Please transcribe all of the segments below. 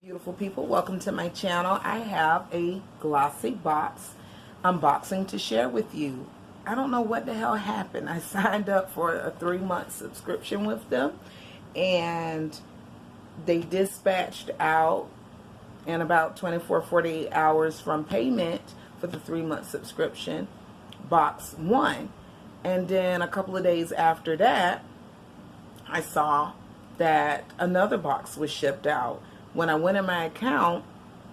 Beautiful people, welcome to my channel. I have a Glossybox unboxing to share with you. I don't know what the hell happened. I signed up for a 3-month subscription with them and they dispatched out in about 24-48 hours from payment for the 3-month subscription box 1, and then a couple of days after that I saw that another box was shipped out. When I went in my account,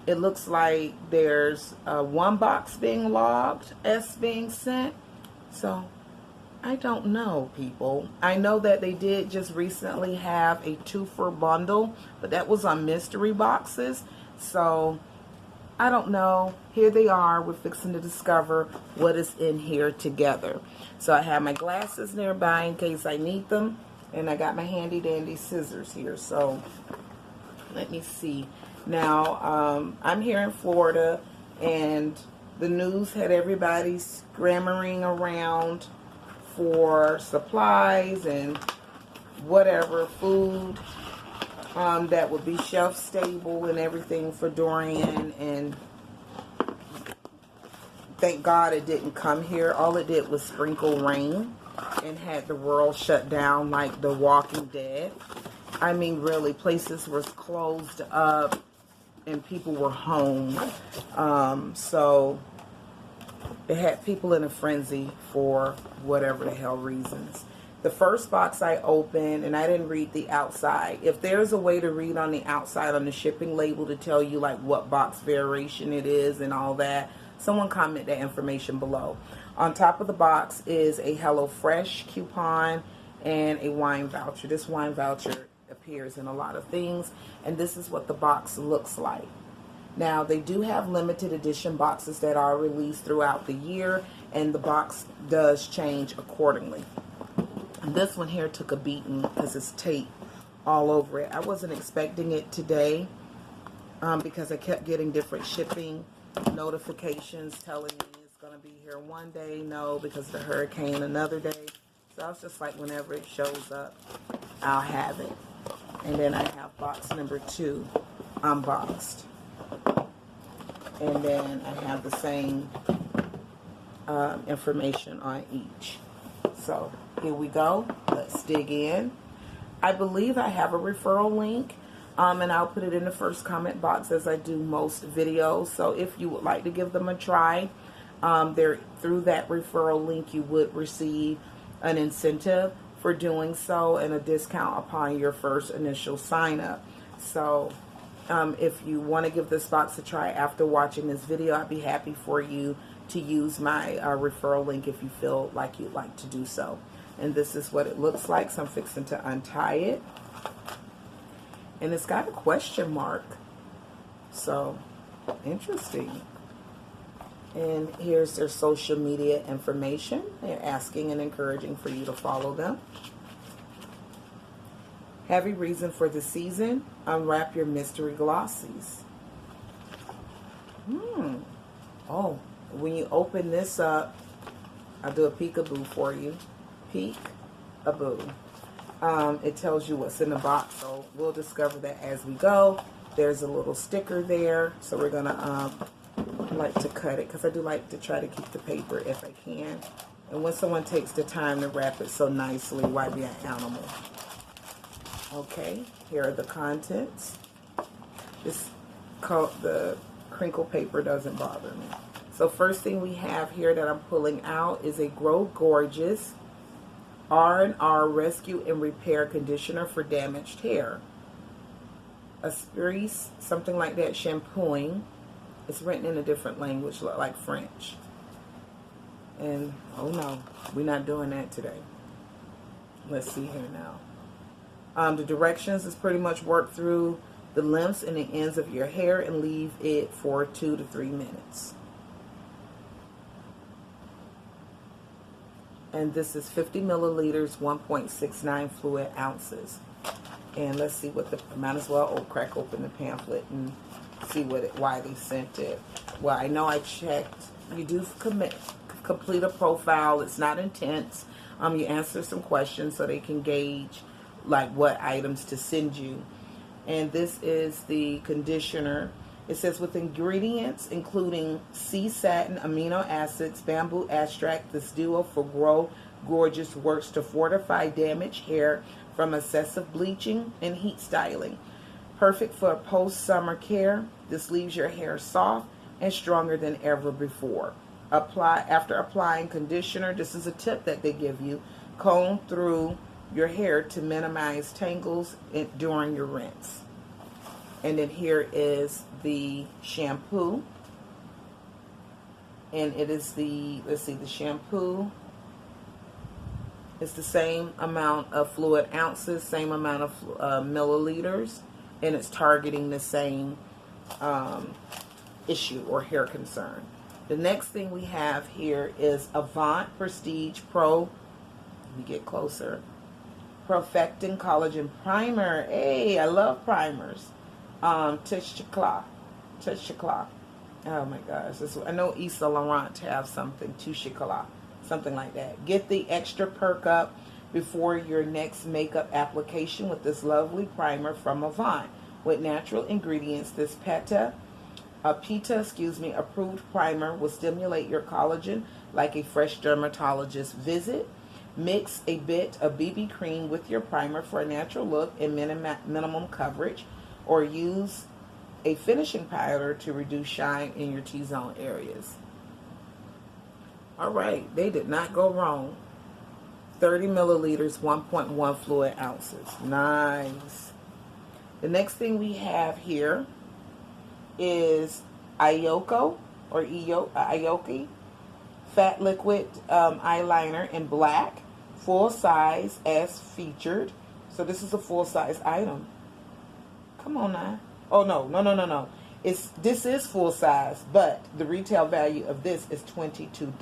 it looks like there's one box being logged as being sent. So I don't know, people. I know that they did just recently have a 2-for bundle, but that was on mystery boxes. So I don't know. Here they are. We're fixing to discover what is in here together. So I have my glasses nearby in case I need them, and I got my handy dandy scissors here. So let me see. Now, I'm here in Florida, and the news had everybody scrambling around for supplies and whatever, food that would be shelf stable and everything for Dorian. And thank God it didn't come here. All it did was sprinkle rain and had the world shut down like The Walking Dead. I mean, really, places were closed up and people were home. So it had people in a frenzy for whatever the hell reasons. The first box I opened, and I didn't read the outside. If there's a way to read on the outside on the shipping label to tell you like what box variation it is and all that, someone comment that information below. On top of the box is a HelloFresh coupon and a wine voucher. This wine voucher appears in a lot of things, and this is what the box looks like. Now, they do have limited edition boxes that are released throughout the year, and the box does change accordingly. And this one here took a beating because it's tape all over it. I wasn't expecting it today because I kept getting different shipping notifications telling me it's going to be here one day, no, because of the hurricane another day. So I was just like, whenever it shows up, I'll have it. And then I have box number 2 unboxed. And then I have the same information on each. So here we go. Let's dig in. I believe I have a referral link. And I'll put it in the first comment box as I do most videos. So if you would like to give them a try, through that referral link you would receive an incentive for doing so and a discount upon your first initial sign up. So if you want to give this box a try after watching this video, I'd be happy for you to use my referral link if you feel like you'd like to do so. And this is what it looks like. So I'm fixing to untie it. And it's got a question mark. So interesting. And here's their social media information. They're asking and encouraging for you to follow them. Heavy reason for the season. Unwrap your mystery glossies. Oh, when you open this up, I'll do a peekaboo for you. Peek-a-boo. It tells you what's in the box, so we'll discover that as we go. There's a little sticker there, so we're going to like to cut it because I do like to try to keep the paper if I can. And when someone takes the time to wrap it so nicely, why be an animal? Okay, here are the contents. The crinkle paper doesn't bother me. So first thing we have here that I'm pulling out is a Grow Gorgeous R&R Rescue and Repair Conditioner for damaged hair. Ispy, something like that, shampooing. It's written in a different language, like French. And, oh no, we're not doing that today. Let's see here now. The directions is pretty much work through the lengths and the ends of your hair and leave it for 2 to 3 minutes. And this is 50 milliliters, 1.69 fluid ounces. And let's see what might as well crack open the pamphlet and see why they sent it. Well, I know I checked. You do complete a profile. It's not intense. You answer some questions so they can gauge like what items to send you. And this is the conditioner. It says with ingredients including sea satin, amino acids, bamboo extract, this duo for Grow Gorgeous works to fortify damaged hair from excessive bleaching and heat styling. Perfect for post-summer care. This leaves your hair soft and stronger than ever before. After applying conditioner, this is a tip that they give you, comb through your hair to minimize tangles during your rinse. And then here is the shampoo. And it is the, let's see, the shampoo. It's the same amount of fluid ounces, same amount of milliliters, and it's targeting the same issue or hair concern. The next thing we have here is Avant Prestige Pro. Let me get closer. Perfecting Collagen Primer. Hey, I love primers. Touch Chocolat. Oh my gosh. I know Saint Laurent have something. Touch Chocolat. Something like that. Get the extra perk up before your next makeup application with this lovely primer from Avant. With natural ingredients, this PETA approved primer will stimulate your collagen like a fresh dermatologist visit. Mix a bit of BB cream with your primer for a natural look and minimum coverage, or use a finishing powder to reduce shine in your T-zone areas. All right, they did not go wrong. 30 milliliters, 1.1 fluid ounces. Nice. The next thing we have here is Aoki Fat Liquid Eyeliner in black, full size as featured. So this is a full size item. Come on now. Oh no. This is full size, but the retail value of this is $22.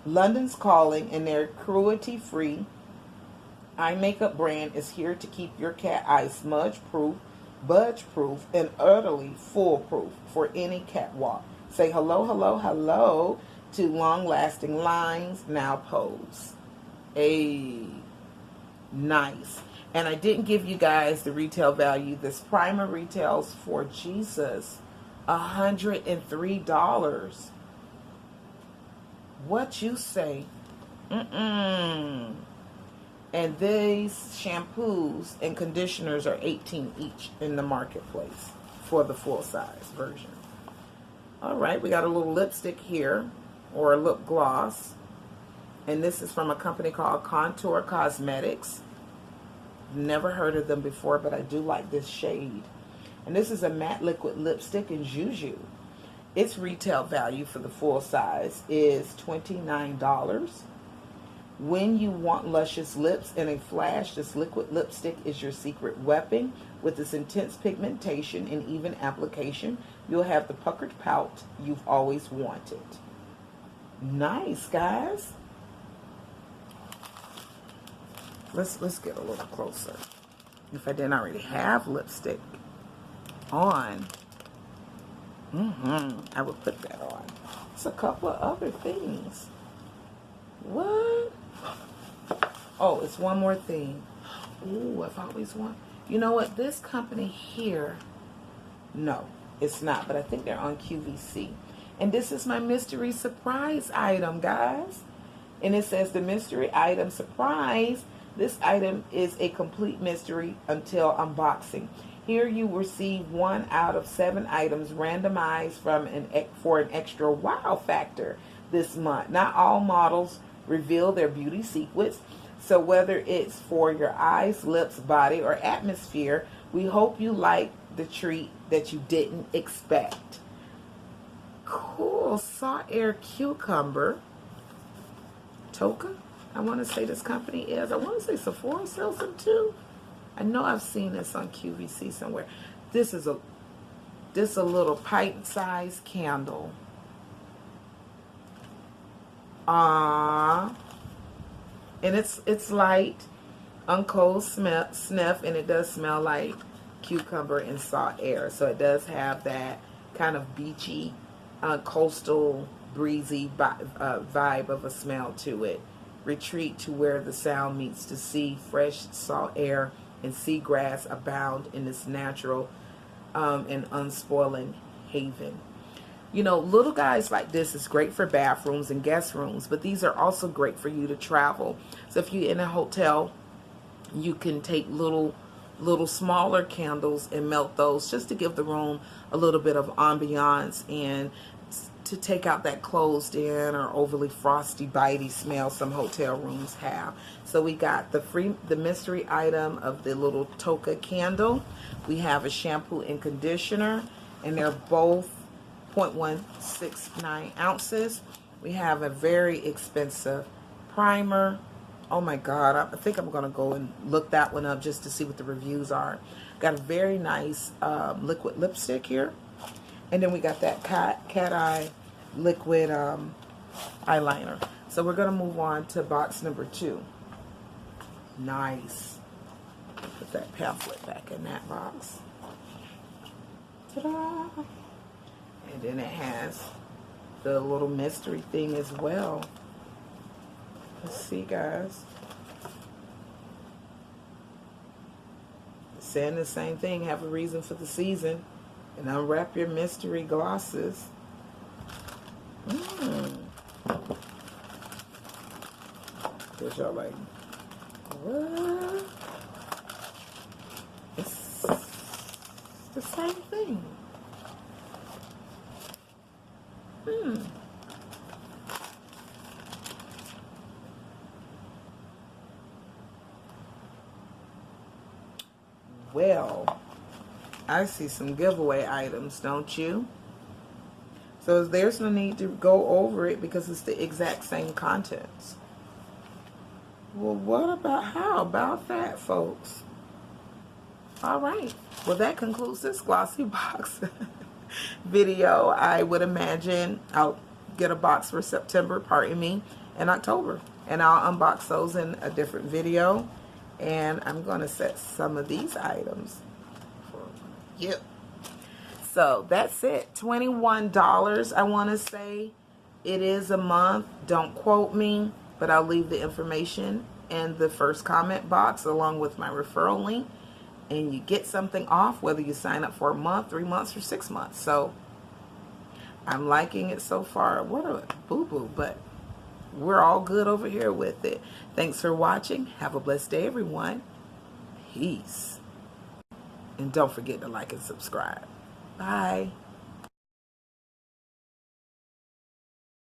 London's Calling and their cruelty-free eye makeup brand is here to keep your cat eyes smudge-proof, budge-proof, and utterly foolproof for any catwalk. Say hello, hello, hello to long-lasting lines. Now pose. Hey, nice. And I didn't give you guys the retail value. This primer retails for Jesus $103. What you say? And these shampoos and conditioners are $18 each in the marketplace for the full size version. All right, we got a little lipstick here, or a lip gloss. And this is from a company called Contour Cosmetics. Never heard of them before, but I do like this shade. And this is a matte liquid lipstick in Juju. Its retail value for the full size is $29. When you want luscious lips in a flash, this liquid lipstick is your secret weapon. With its intense pigmentation and even application, you'll have the puckered pout you've always wanted. Nice, guys. Let's get a little closer. If I didn't already have lipstick on, I would put that on. It's a couple of other things. What? Oh, it's one more thing. Ooh, I've always wanted. You know what? This company here, no, it's not. But I think they're on QVC. And this is my mystery surprise item, guys. And it says the mystery item surprise. This item is a complete mystery until unboxing. Here you receive 1 out of 7 items randomized for an extra wow factor this month. Not all models reveal their beauty secrets, so whether it's for your eyes, lips, body, or atmosphere, we hope you like the treat that you didn't expect. Cool. Salt Air Cucumber. Toka? I want to say this company is. I want to say Sephora sells them too. I know I've seen this on QVC somewhere. This is a little pint-sized candle. And it's light, uncold sniff, and it does smell like cucumber and salt air. So it does have that kind of beachy, coastal, breezy vibe of a smell to it. Retreat to where the sound meets the sea, fresh salt air and seagrass abound in this natural and unspoiling haven. You know, little guys like this is great for bathrooms and guest rooms, but these are also great for you to travel. So if you're in a hotel, you can take little smaller candles and melt those just to give the room a little bit of ambiance and to take out that closed in or overly frosty, bitey smell some hotel rooms have. So we got the mystery item of the little toka candle. We have a shampoo and conditioner, and they're both 0.169 ounces. We have a very expensive primer. Oh my God, I think I'm gonna go and look that one up just to see what the reviews are. Got a very nice liquid lipstick here. And then we got that cat eye liquid eyeliner. So we're gonna move on to box number 2. Nice. Put that pamphlet back in that box. Ta-da! And then it has the little mystery thing as well. Let's see, guys. It's saying the same thing. Have a reason for the season. And unwrap your mystery glosses. Which y'all like, what? It's the same thing. Well, I see some giveaway items, don't you? So there's no need to go over it because it's the exact same contents. Well, how about that, folks? All right. Well, that concludes this Glossybox video. I would imagine I'll get a box for September, pardon me, and October. And I'll unbox those in a different video. And I'm going to set some of these items for you. So that's it. $21, I want to say. It is a month. Don't quote me, but I'll leave the information in the first comment box along with my referral link. And you get something off whether you sign up for a month, 3 months, or 6 months. So I'm liking it so far. What a boo-boo, but we're all good over here with it. Thanks for watching. Have a blessed day, everyone. Peace. And don't forget to like and subscribe. Bye.